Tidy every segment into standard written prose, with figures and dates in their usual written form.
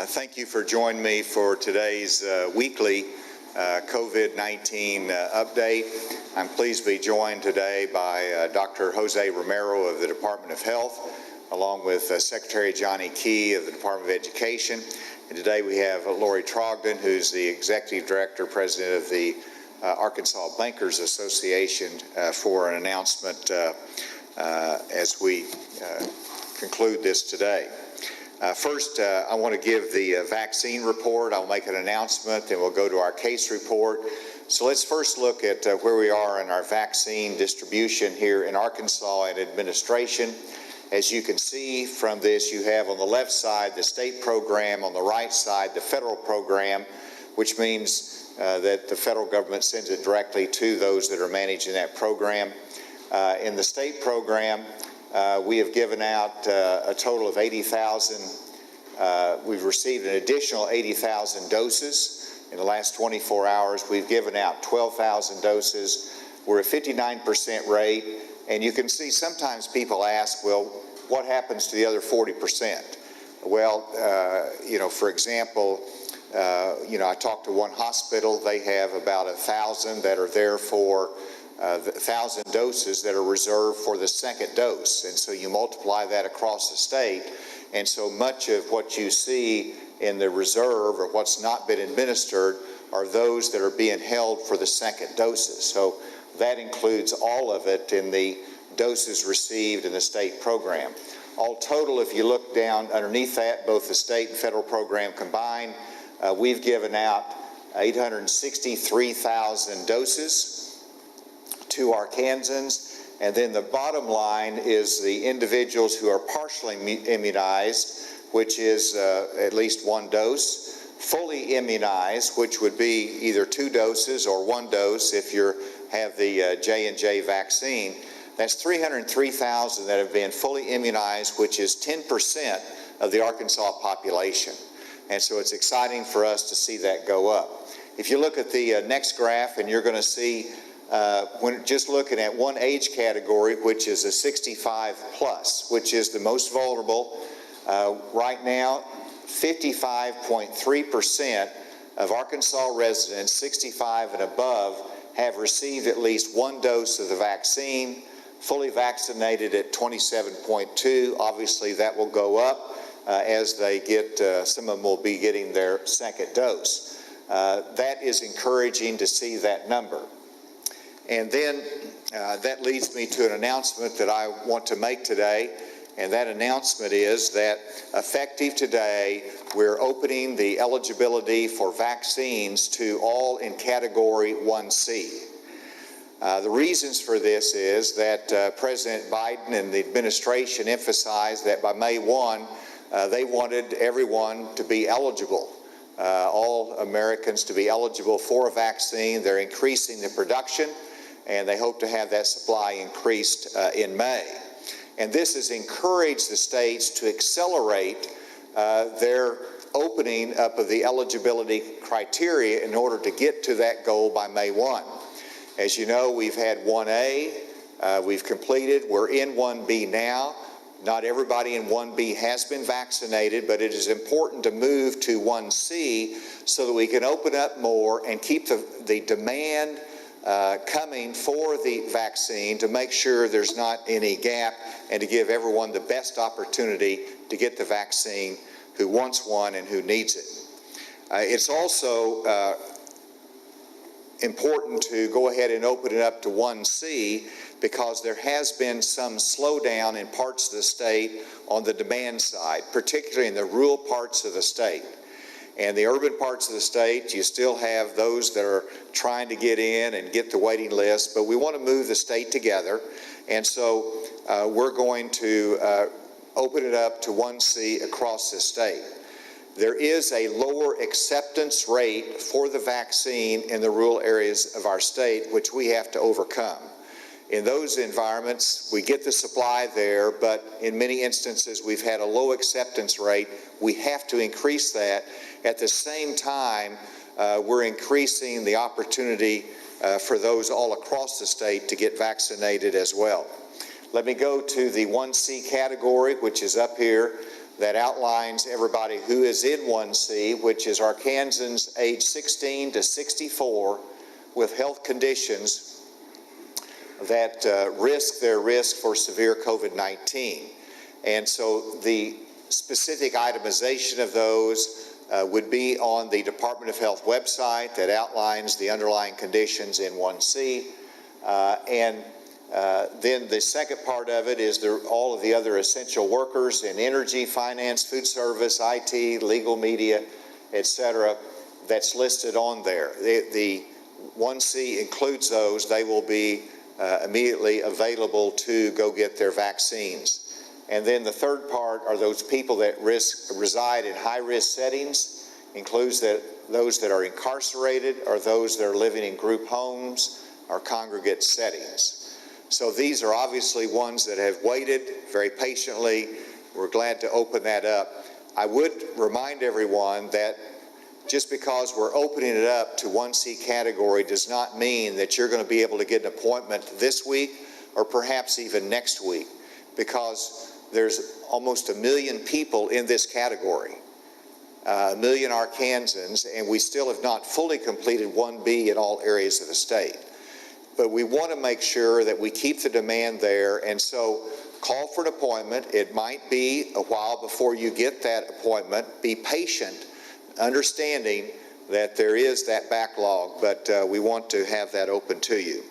Thank you for joining me for today's weekly COVID-19 update. I'm pleased to be joined today by Dr. Jose Romero of the Department of Health, along with Secretary Johnny Key of the Department of Education. And today we have Lori Trogdon, who's the Executive Director, President of the Arkansas Bankers Association, for an announcement as we conclude this today. First, I want to give the vaccine report. I'll make an announcement, then we'll go to our case report. So let's first look at where we are in our vaccine distribution here in Arkansas and administration. As you can see from this, you have on the left side the state program, on the right side the federal program, which means that the federal government sends it directly to those that are managing that program. In the state program, we have given out a total of 80,000. We've received an additional 80,000 doses. In the last 24 hours, we've given out 12,000 doses. We're at 59% rate. And you can see sometimes people ask, well, what happens to the other 40%? Well, for example, I talked to one hospital. They have about 1,000 that are there for 1,000 doses that are reserved for the second dose. And so you multiply that across the state. And so much of what you see in the reserve or what's not been administered are those that are being held for the second doses. So that includes all of it in the doses received in the state program. All total, if you look down underneath that, both the state and federal program combined, we've given out 863,000 doses to Arkansans, and then the bottom line is the individuals who are partially immunized, which is at least one dose, fully immunized, which would be either 2 doses or 1 dose if you have the J&J vaccine. That's 303,000 that have been fully immunized, which is 10% of the Arkansas population. And so it's exciting for us to see that go up. If you look at the next graph, and you're going to see when just looking at one age category, which is a 65 plus, which is the most vulnerable, right now 55.3% of Arkansas residents 65 and above have received at least 1 dose of the vaccine, fully vaccinated at 27.2. Obviously that will go up as they get, some of them will be getting their second dose. That is encouraging to see that number. And then that leads me to an announcement that I want to make today, and that announcement is that effective today, we're opening the eligibility for vaccines to all in Category 1C. The reasons for this is that President Biden and the administration emphasized that by May 1, they wanted everyone to be eligible. All Americans to be eligible for a vaccine. They're increasing the production, and they hope to have that supply increased in May. And this has encouraged the states to accelerate their opening up of the eligibility criteria in order to get to that goal by May 1. As you know, we've had 1A, we've completed, we're in 1B now. Not everybody in 1B has been vaccinated, but it is important to move to 1C so that we can open up more and keep the demand coming for the vaccine to make sure there's not any gap and to give everyone the best opportunity to get the vaccine who wants one and who needs it. It's also important to go ahead and open it up to 1C because there has been some slowdown in parts of the state on the demand side, particularly in the rural parts of the state. And the urban parts of the state, you still have those that are trying to get in and get the waiting list, but we want to move the state together. And so we're going to open it up to 1C across the state. There is a lower acceptance rate for the vaccine in the rural areas of our state, which we have to overcome. In those environments, we get the supply there, but in many instances, we've had a low acceptance rate. We have to increase that. At the same time, we're increasing the opportunity for those all across the state to get vaccinated as well. Let me go to the 1C category, which is up here. that outlines everybody who is in 1C, which is Arkansans age 16 to 64 with health conditions that risk for severe COVID-19. And so the specific itemization of those would be on the Department of Health website that outlines the underlying conditions in 1C. Then the second part of it is all of the other essential workers in energy, finance, food service, IT, legal media, etc. that's listed on there. The 1C includes those. They will be immediately available to go get their vaccines. And then the third part are those people that reside in high-risk settings, includes those that are incarcerated or those that are living in group homes or congregate settings. So these are obviously ones that have waited very patiently. We're glad to open that up. I would remind everyone that just because we're opening it up to 1C category does not mean that you're going to be able to get an appointment this week or perhaps even next week, because there's almost 1 million people in this category, 1 million Arkansans, and we still have not fully completed 1B in all areas of the state. But we want to make sure that we keep the demand there, and so call for an appointment. It might be a while before you get that appointment. Be patient, understanding that there is that backlog, but we want to have that open to you.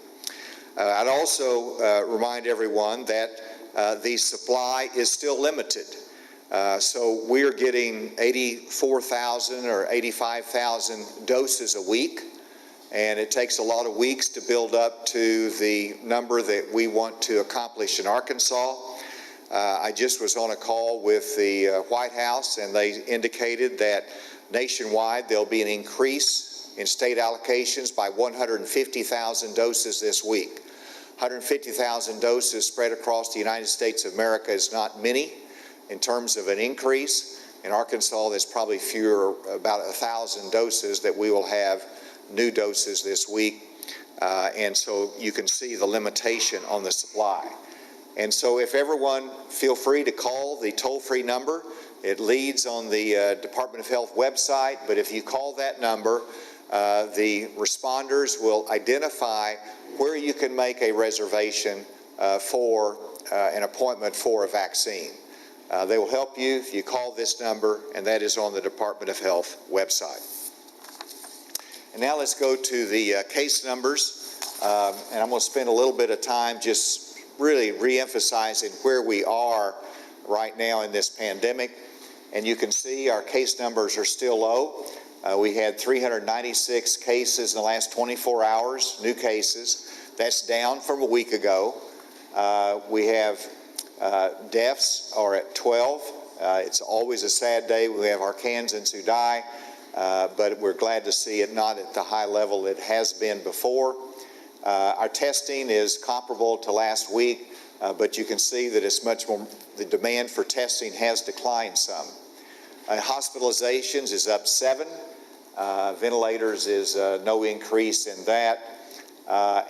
I'd also remind everyone that the supply is still limited. So we're getting 84,000 or 85,000 doses a week, and it takes a lot of weeks to build up to the number that we want to accomplish in Arkansas. I just was on a call with the White House, and they indicated that nationwide there'll be an increase in state allocations by 150,000 doses this week. 150,000 doses spread across the United States of America is not many in terms of an increase. In Arkansas, there's probably fewer, about 1,000 doses that we will have, new doses this week. And so you can see the limitation on the supply. And so if everyone, feel free to call the toll-free number. It leads on the Department of Health website, but if you call that number, the responders will identify where you can make a reservation for an appointment for a vaccine. They will help you if you call this number, and that is on the Department of Health website. And now let's go to the case numbers, and I'm going to spend a little bit of time just really re-emphasizing where we are right now in this pandemic. And you can see our case numbers are still low. We had 396 cases in the last 24 hours, new cases. That's down from a week ago. We have deaths are at 12. It's always a sad day. We have Arkansans who die, but we're glad to see it not at the high level it has been before. Our testing is comparable to last week, but you can see that it's much more, the demand for testing has declined some. Hospitalizations is up 7. Ventilators is no increase in that.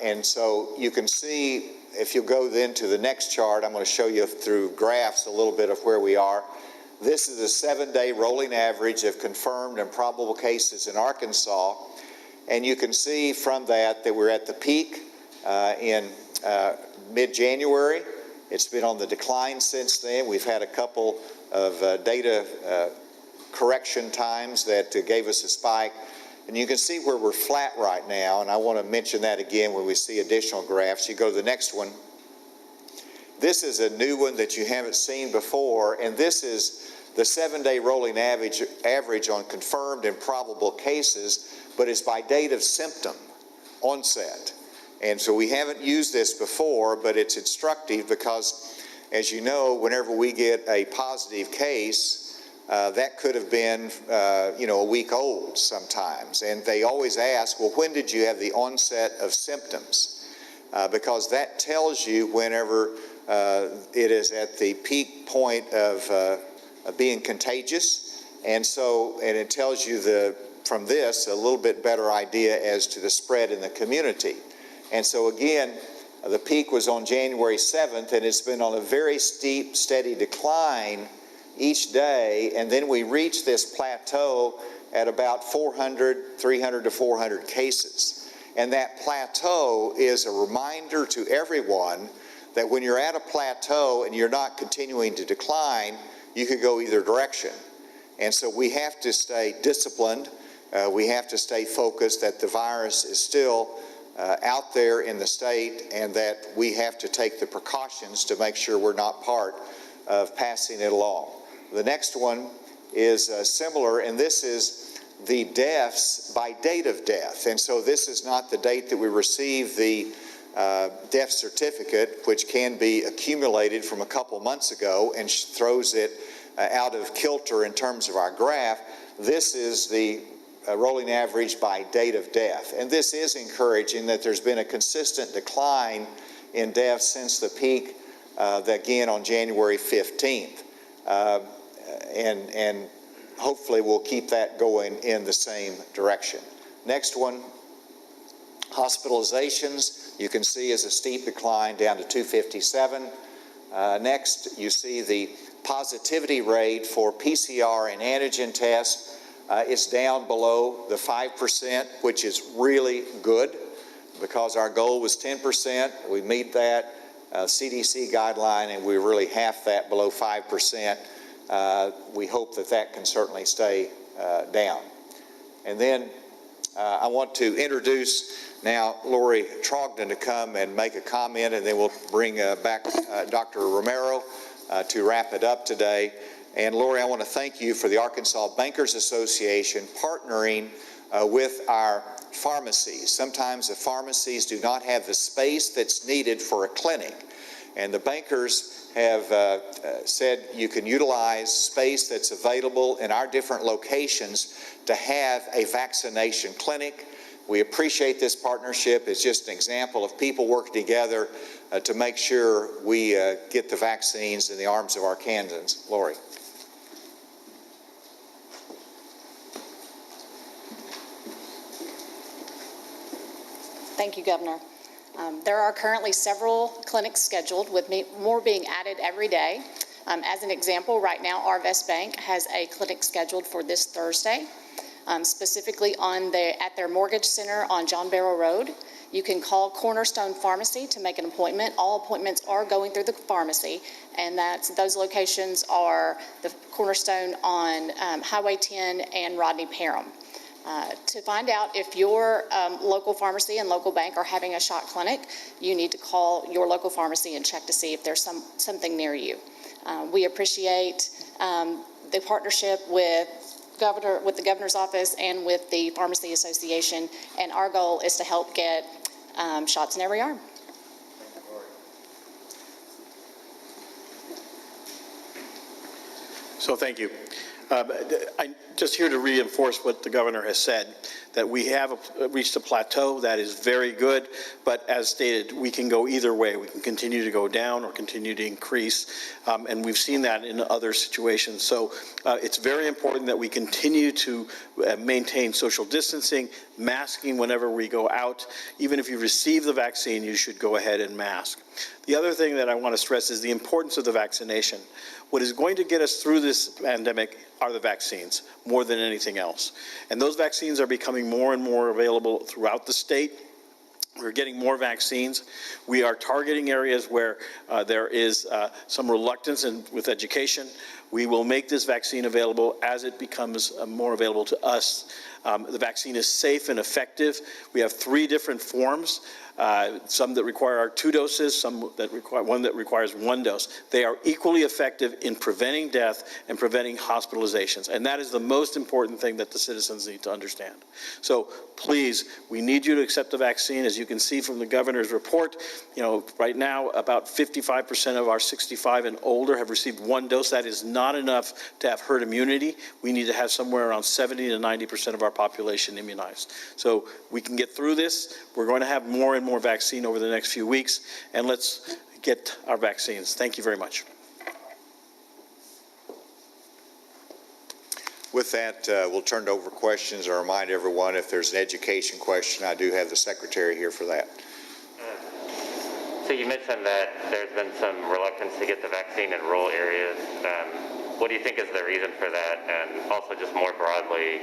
And so you can see, if you go then to the next chart, I'm going to show you through graphs a little bit of where we are. This is a 7-day rolling average of confirmed and probable cases in Arkansas. And you can see from that we're at the peak in mid-January. It's been on the decline since then. We've had a couple of data correction times that gave us a spike. And you can see where we're flat right now, and I want to mention that again when we see additional graphs. You go to the next one. This is a new one that you haven't seen before, and this is the 7-day rolling average on confirmed and probable cases, but it's by date of symptom onset. And so we haven't used this before, but it's instructive because, as you know, whenever we get a positive case, that could have been, a week old sometimes. And they always ask, well, when did you have the onset of symptoms? Because that tells you whenever it is at the peak point of being contagious. And it tells you from this a little bit better idea as to the spread in the community. And so again, the peak was on January 7th, and it's been on a very steep, steady decline each day, and then we reach this plateau at about 300 to 400 cases. And that plateau is a reminder to everyone that when you're at a plateau and you're not continuing to decline, you could go either direction. And so we have to stay disciplined. We have to stay focused that the virus is still out there in the state, and that we have to take the precautions to make sure we're not part of passing it along. The next one is similar, and this is the deaths by date of death. And so this is not the date that we receive the death certificate, which can be accumulated from a couple months ago and throws it out of kilter in terms of our graph. This is the rolling average by date of death. And this is encouraging that there's been a consistent decline in deaths since the peak again on January 15th. And hopefully we'll keep that going in the same direction. Next one, hospitalizations, you can see is a steep decline down to 257. Next, you see the positivity rate for PCR and antigen tests. It's down below the 5%, which is really good because our goal was 10%. We meet that CDC guideline, and we're really half that, below 5%. We hope that that can certainly stay down. And then I want to introduce now Lori Trogdon to come and make a comment, and then we'll bring back Dr. Romero to wrap it up today. And Lori, I want to thank you for the Arkansas Bankers Association partnering with our pharmacies. Sometimes the pharmacies do not have the space that's needed for a clinic, and the bankers have said you can utilize space that's available in our different locations to have a vaccination clinic. We appreciate this partnership. It's just an example of people working together to make sure we get the vaccines in the arms of Arkansans. Lori. Thank you, Governor. There are currently several clinics scheduled, with more being added every day. As an example, right now, Arvest Bank has a clinic scheduled for this Thursday, specifically at their mortgage center on John Barrow Road. You can call Cornerstone Pharmacy to make an appointment. All appointments are going through the pharmacy, and those locations are the Cornerstone on Highway 10 and Rodney Parham. To find out if your local pharmacy and local bank are having a shot clinic, you need to call your local pharmacy and check to see if there's something near you. We appreciate the partnership with the Governor's Office and with the Pharmacy Association, and our goal is to help get shots in every arm. So thank you. I'm just here to reinforce what the governor has said, that we have reached a plateau. That is very good, but as stated, we can go either way. We can continue to go down or continue to increase, and we've seen that in other situations. So it's very important that we continue to maintain social distancing, masking whenever we go out. Even if you receive the vaccine, you should go ahead and mask. The other thing that I want to stress is the importance of the vaccination. What is going to get us through this pandemic are the vaccines, more than anything else. And those vaccines are becoming more and more available throughout the state. We're getting more vaccines. We are targeting areas where there is some reluctance with education. We will make this vaccine available as it becomes more available to us. The vaccine is safe and effective. We have 3 different forms. Some that require 2 doses, some that require one that requires 1 dose. They are equally effective in preventing death and preventing hospitalizations, and that is the most important thing that the citizens need to understand. So please, we need you to accept the vaccine. As you can see from the governor's report, right now about 55% of our 65 and older have received 1 dose. That is not enough to have herd immunity. We need to have somewhere around 70 to 90% of our population immunized. So we can get through this. We're going to have more and more vaccine over the next few weeks, and let's get our vaccines. Thank you very much. With that, we'll turn it over for questions. I remind everyone, if there's an education question, I do have the secretary here for that. So you mentioned that there's been some reluctance to get the vaccine in rural areas. What do you think is the reason for that? And also just more broadly,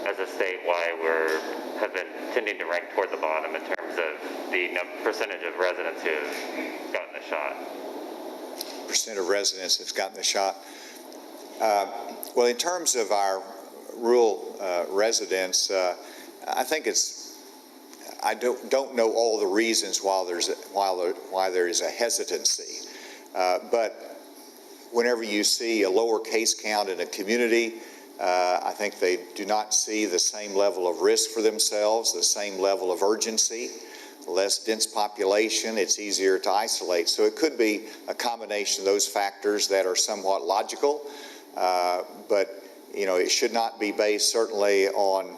as a state, why have been tending to rank toward the bottom in terms of the percentage of residents who have gotten the shot? Percent of residents have gotten the shot. Well, in terms of our rural residents, I think I don't know all the reasons why there is a hesitancy, but whenever you see a lower case count in a community, I think they do not see the same level of risk for themselves, the same level of urgency. Less dense population, it's easier to isolate. So it could be a combination of those factors that are somewhat logical, but it should not be based certainly on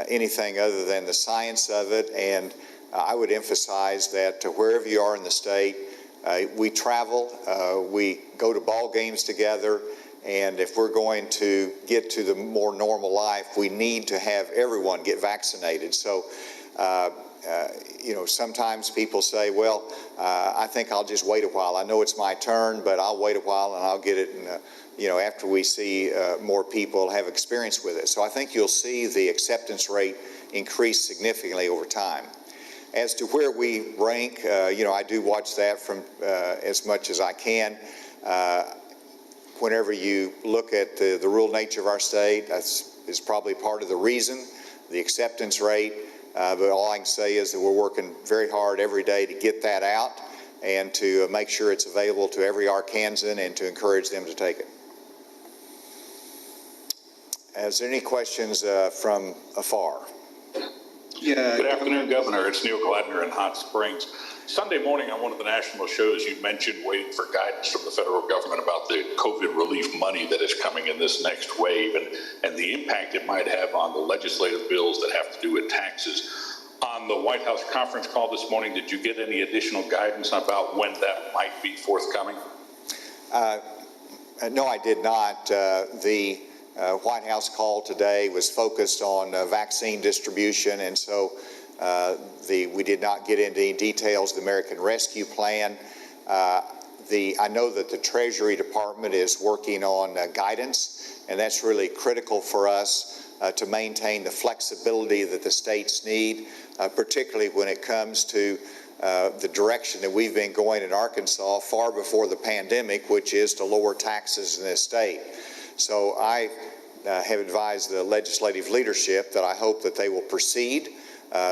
anything other than the science of it. And I would emphasize that wherever you are in the state, we travel, we go to ball games together, and if we're going to get to the more normal life, we need to have everyone get vaccinated. So sometimes people say, well, I think I'll just wait a while. I know it's my turn, but I'll wait a while and I'll get it after we see more people have experience with it. So I think you'll see the acceptance rate increase significantly over time. As to where we rank, I do watch that from as much as I can. Whenever you look at the rural nature of our state, is probably part of the reason, the acceptance rate. But all I can say is that we're working very hard every day to get that out and to make sure it's available to every Arkansan and to encourage them to take it. Is there any questions from afar? Yeah. Good afternoon, Governor. It's Neil Gladner in Hot Springs. Sunday morning on one of the national shows, you mentioned waiting for guidance from the federal government about the COVID relief money that is coming in this next wave and the impact it might have on the legislative bills that have to do with taxes. On the White House conference call this morning, did you get any additional guidance about when that might be forthcoming? No, I did not. The White House call today was focused on vaccine distribution, and so we did not get into any details of the American Rescue Plan. I know that the Treasury Department is working on guidance, and that's really critical for us to maintain the flexibility that the states need, particularly when it comes to the direction that we've been going in Arkansas far before the pandemic, which is to lower taxes in this state. So I have advised the legislative leadership that I hope that they will proceed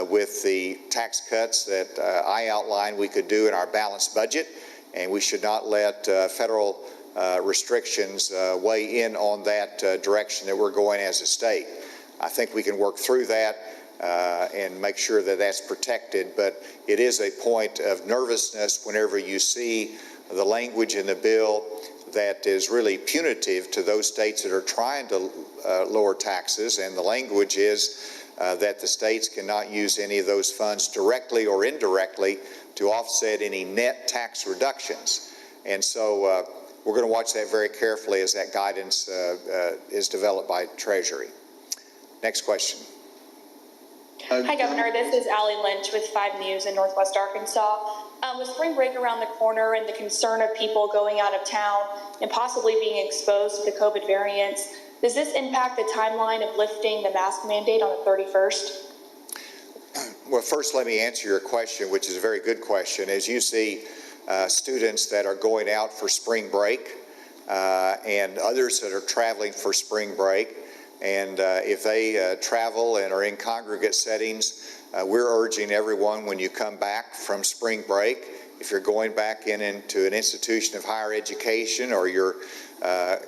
with the tax cuts that I outlined we could do in our balanced budget, and we should not let federal restrictions weigh in on that direction that we're going as a state. I think we can work through that and make sure that that's protected, but it is a point of nervousness whenever you see the language in the bill that is really punitive to those states that are trying to lower taxes, and the language is that the states cannot use any of those funds directly or indirectly to offset any net tax reductions. And so we're going to watch that very carefully as that guidance is developed by Treasury. Next question. Hi, Governor. This is Allie Lynch with 5 News in Northwest Arkansas. With spring break around the corner and the concern of people going out of town and possibly being exposed to the COVID variants, does this impact the timeline of lifting the mask mandate on the 31st? Well, first let me answer your question, which is a very good question. As you see students that are going out for spring break and others that are traveling for spring break, and if they travel and are in congregate settings, we're urging everyone, when you come back from spring break, if you're going back into an institution of higher education or you're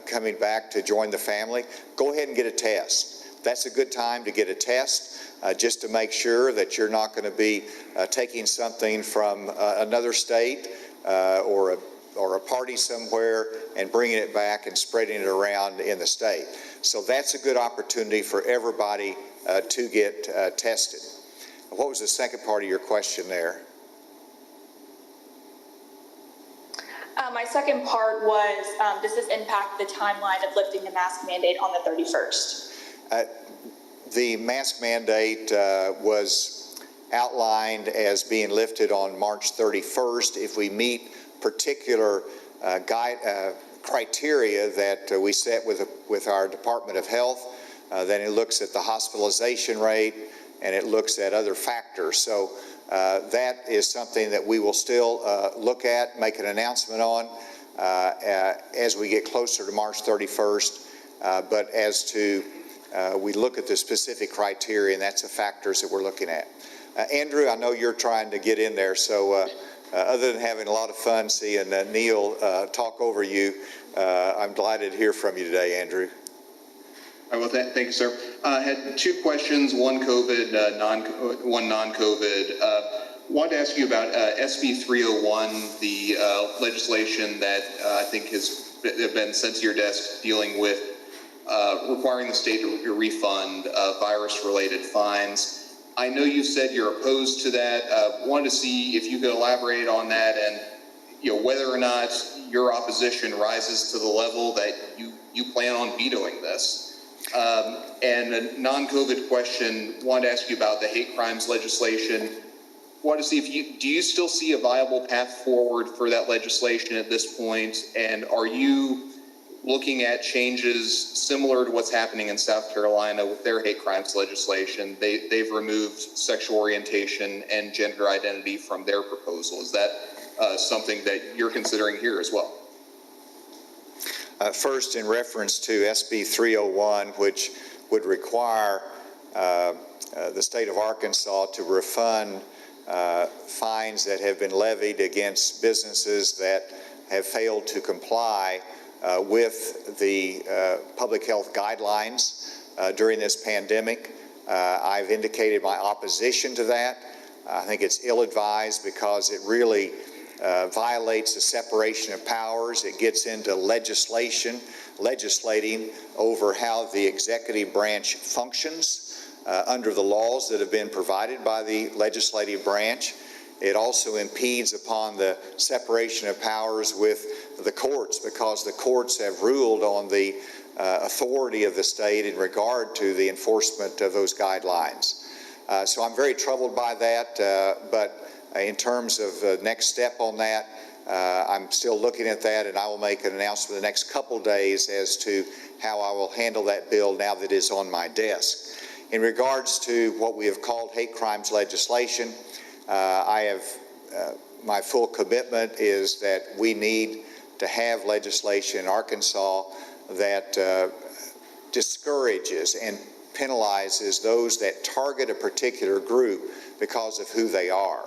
coming back to join the family, go ahead and get a test. That's a good time to get a test just to make sure that you're not going to be taking something from another state or a party somewhere and bringing it back and spreading it around in the state. So that's a good opportunity for everybody to get tested. What was the second part of your question there? My second part was, does this impact the timeline of lifting the mask mandate on the 31st? The mask mandate was outlined as being lifted on March 31st if we meet particular criteria that we set with our Department of Health. Then it looks at the hospitalization rate, and it looks at other factors. So that is something that we will still look at, make an announcement on as we get closer to March 31st. But as to we look at the specific criteria, and that's the factors that we're looking at. Andrew, I know you're trying to get in there, so other than having a lot of fun seeing Neil talk over you, I'm delighted to hear from you today, Andrew. All right, well, thank you, sir. I had two questions, one COVID, one non-COVID. Wanted to ask you about SB 301, the legislation that I think has been sent to your desk dealing with requiring the state to refund virus-related fines. I know you said you're opposed to that. Wanted to see if you could elaborate on that and, whether or not your opposition rises to the level that you plan on vetoing this. And a non-COVID question, wanted to ask you about the hate crimes legislation. Wanted to see if do you still see a viable path forward for that legislation at this point? And are you looking at changes similar to what's happening in South Carolina with their hate crimes legislation? They've removed sexual orientation and gender identity from their proposal. Is that something that you're considering here as well? First, in reference to SB 301, which would require the state of Arkansas to refund fines that have been levied against businesses that have failed to comply with the public health guidelines during this pandemic. I've indicated my opposition to that. I think it's ill-advised because it really violates the separation of powers. It gets into legislating over how the executive branch functions under the laws that have been provided by the legislative branch. It also impedes upon the separation of powers with the courts, because the courts have ruled on the authority of the state in regard to the enforcement of those guidelines. So I'm very troubled by that, but in terms of the next step on that, I'm still looking at that, and I will make an announcement the next couple days as to how I will handle that bill now that it's on my desk. In regards to what we have called hate crimes legislation, my full commitment is that we need to have legislation in Arkansas that discourages and penalizes those that target a particular group because of who they are.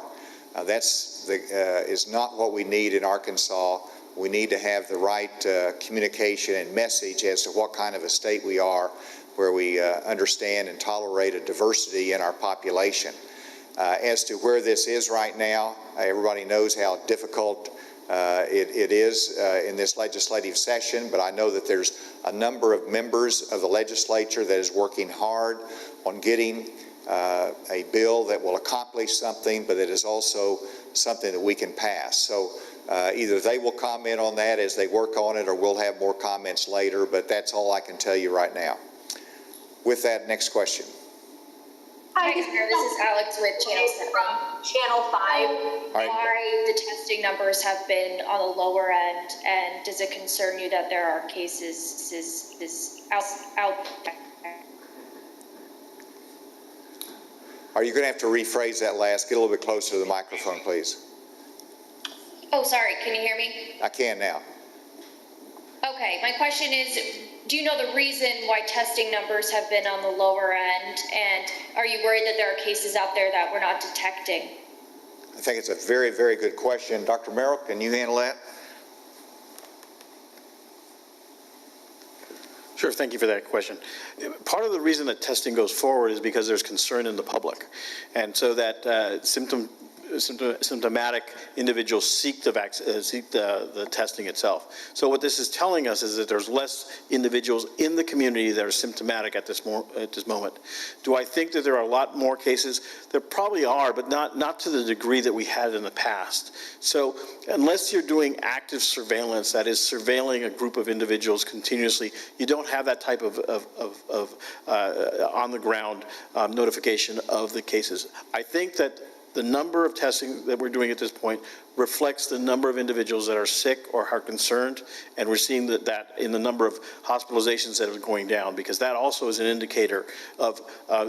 Is not what we need in Arkansas. We need to have the right communication and message as to what kind of a state we are, where we understand and tolerate a diversity in our population. As to where this is right now, everybody knows how difficult it is in this legislative session, but I know that there's a number of members of the legislature that is working hard on getting a bill that will accomplish something, but that is also something that we can pass. So either they will comment on that as they work on it, or we'll have more comments later, but that's all I can tell you right now. With that, next question. Hi, this is Alex with Channel 5. Right. Why the testing numbers have been on the lower end, and does it concern you that there are cases out? Are you going to have to rephrase that last? Get a little bit closer to the microphone, please. Oh, sorry. Can you hear me? I can now. Okay. My question is, do you know the reason why testing numbers have been on the lower end? And are you worried that there are cases out there that we're not detecting? I think it's a very, very good question. Dr. Romero, can you handle that? Sure, thank you for that question. Part of the reason that testing goes forward is because there's concern in the public. And so that symptomatic individuals seek the testing itself. So what this is telling us is that there's less individuals in the community that are symptomatic at this moment. Do I think that there are a lot more cases? There probably are, but not to the degree that we had in the past. So unless you're doing active surveillance, that is surveilling a group of individuals continuously, you don't have that type of on the ground notification of the cases. I think that The number of testing that we're doing at this point reflects the number of individuals that are sick or are concerned, and we're seeing that in the number of hospitalizations that are going down, because that also is an indicator of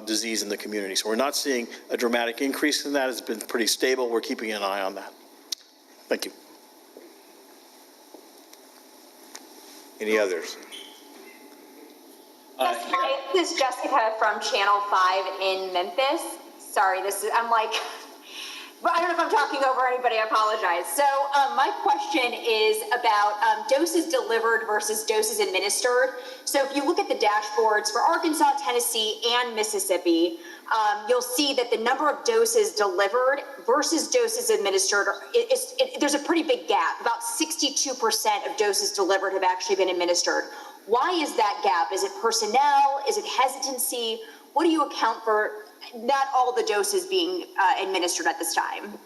disease in the community. So we're not seeing a dramatic increase in that. It's been pretty stable. We're keeping an eye on that. Thank you. Any others? Hi, this is Jessica from Channel 5 in Memphis. Sorry, I'm like, I don't know if I'm talking over anybody, I apologize. So my question is about doses delivered versus doses administered. So if you look at the dashboards for Arkansas, Tennessee, and Mississippi, you'll see that the number of doses delivered versus doses administered, there's a pretty big gap. About 62% of doses delivered have actually been administered. Why is that gap? Is it personnel? Is it hesitancy? What do you account for not all the doses being administered at this time?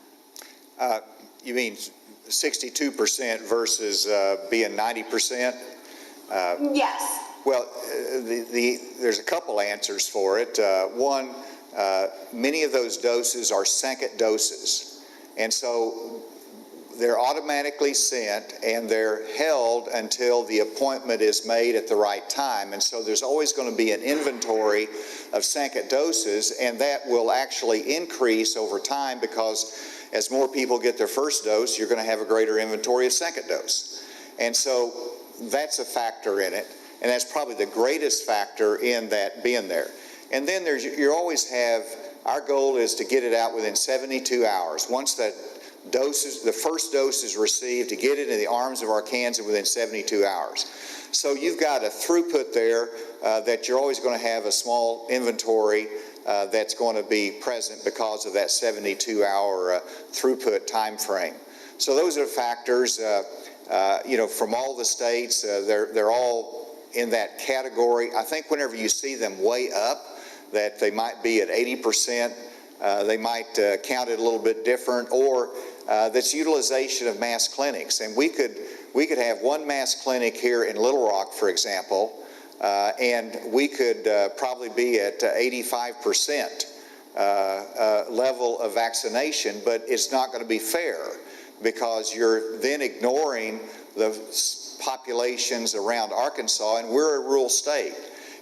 You mean 62% versus being 90%? Yes. Well, there's a couple answers for it. One, many of those doses are second doses, and so they're automatically sent and they're held until the appointment is made at the right time. And so there's always going to be an inventory of second doses, and that will actually increase over time, because as more people get their first dose, you're going to have a greater inventory of second dose. And so that's a factor in it, and that's probably the greatest factor in that being there. And then you always have, our goal is to get it out within 72 hours. Once that the first dose is received, to get it in the arms of Arkansans within 72 hours. So you've got a throughput there that you're always going to have a small inventory that's going to be present because of that 72-hour throughput time frame. So those are factors, from all the states, they're all in that category. I think whenever you see them way up, that they might be at 80%, they might count it a little bit different, or that's utilization of mass clinics. And we could have one mass clinic here in Little Rock, for example, and we could probably be at 85% level of vaccination, but it's not going to be fair, because you're then ignoring the populations around Arkansas, and we're a rural state.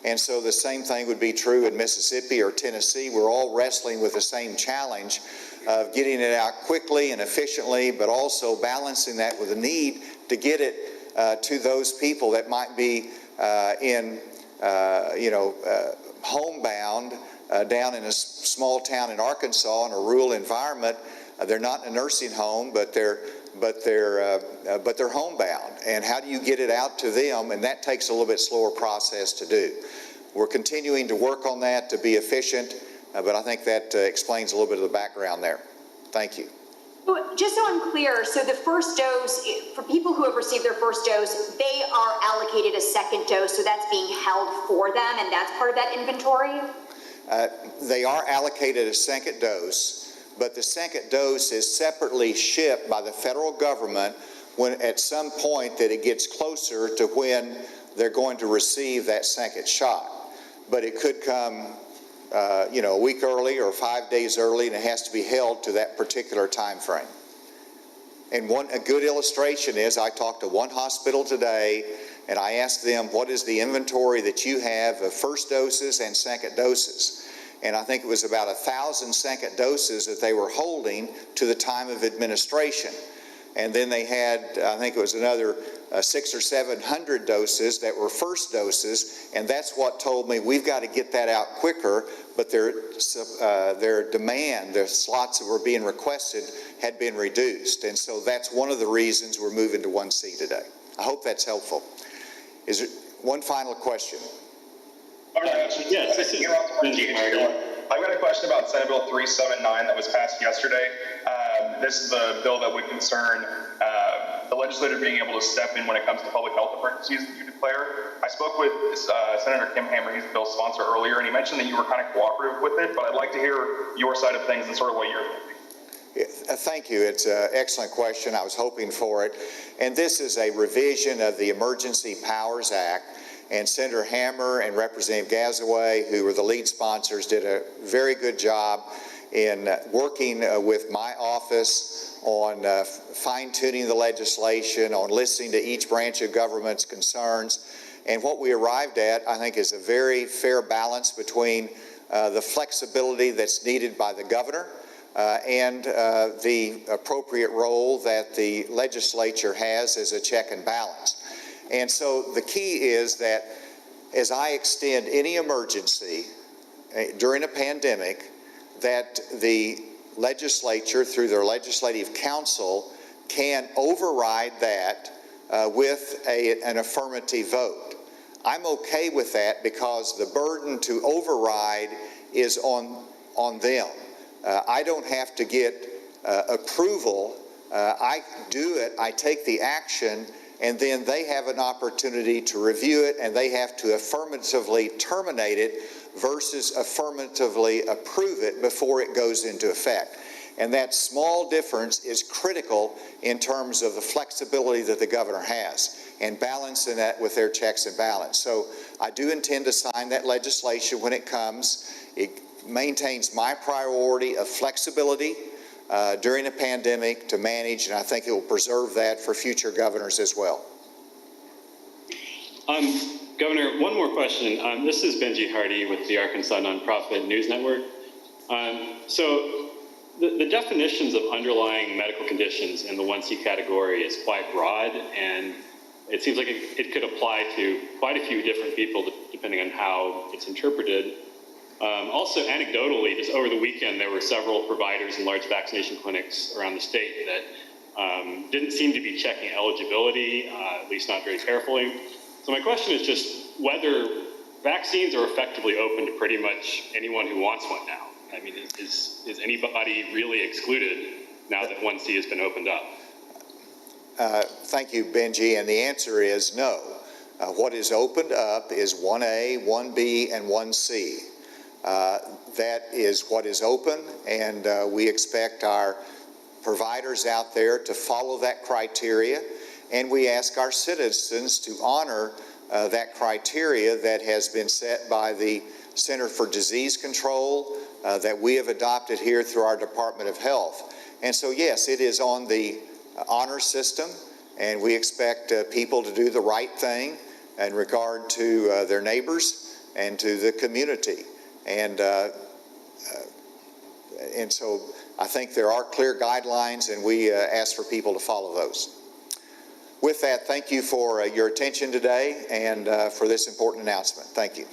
And so the same thing would be true in Mississippi or Tennessee. We're all wrestling with the same challenge of getting it out quickly and efficiently, but also balancing that with the need to get it to those people that might be homebound down in a small town in Arkansas in a rural environment. They're not in a nursing home, but they're homebound. And how do you get it out to them? And that takes a little bit slower process to do. We're continuing to work on that to be efficient, but I think that explains a little bit of the background there. Thank you. Just so I'm clear, so the first dose, for people who have received their first dose, they are allocated a second dose, so that's being held for them, and that's part of that inventory? They are allocated a second dose, but the second dose is separately shipped by the federal government when at some point that it gets closer to when they're going to receive that second shot. But it could come a week early or 5 days early, and it has to be held to that particular time frame. And a good illustration is, I talked to one hospital today, and I asked them, what is the inventory that you have of first doses and second doses? And I think it was about 1,000 second doses that they were holding to the time of administration. And then they had, I think it was another 600 or 700 doses that were first doses, and that's what told me we've got to get that out quicker, but their demand, their slots that were being requested had been reduced. And so that's one of the reasons we're moving to 1C today. I hope that's helpful. Is there one final question? Yes, this is I've got a question about Senate Bill 379 that was passed yesterday. This is the bill that would concern the legislator being able to step in when it comes to public health emergencies that you declare. I spoke with Senator Kim Hammer, he's the bill's sponsor, earlier, and he mentioned that you were kind of cooperative with it, but I'd like to hear your side of things and sort of what you're thinking. Yeah, thank you. It's an excellent question. I was hoping for it. And this is a revision of the Emergency Powers Act. And Senator Hammer and Representative Gazaway, who were the lead sponsors, did a very good job. in working with my office on fine-tuning the legislation, on listening to each branch of government's concerns. And what we arrived at, I think, is a very fair balance between the flexibility that's needed by the governor and the appropriate role that the legislature has as a check and balance. And so the key is that as I extend any emergency during a pandemic, that the legislature, through their legislative council, can override that with an affirmative vote. I'm okay with that because the burden to override is on them. I don't have to get approval. I do it, I take the action, and then they have an opportunity to review it, and they have to affirmatively terminate it versus affirmatively approve it before it goes into effect. And that small difference is critical in terms of the flexibility that the governor has and balancing that with their checks and balance. So I do intend to sign that legislation when it comes. It maintains my priority of flexibility during a pandemic to manage, and I think it will preserve that for future governors as well. Governor, one more question. This is Benji Hardy with the Arkansas Nonprofit News Network. So the definitions of underlying medical conditions in the 1C category is quite broad, and it seems like it could apply to quite a few different people depending on how it's interpreted. Also, anecdotally, just over the weekend, there were several providers in large vaccination clinics around the state that didn't seem to be checking eligibility, at least not very carefully. So my question is just whether vaccines are effectively open to pretty much anyone who wants one now. I mean, is anybody really excluded now that 1C has been opened up? Thank you, Benji, and the answer is no. What is opened up is 1A, 1B, and 1C. That is what is open, and we expect our providers out there to follow that criteria, and we ask our citizens to honor that criteria that has been set by the Center for Disease Control that we have adopted here through our Department of Health. And so, yes, it is on the honor system, and we expect people to do the right thing in regard to their neighbors and to the community. And so I think there are clear guidelines, and we ask for people to follow those. With that, thank you for your attention today and for this important announcement. Thank you.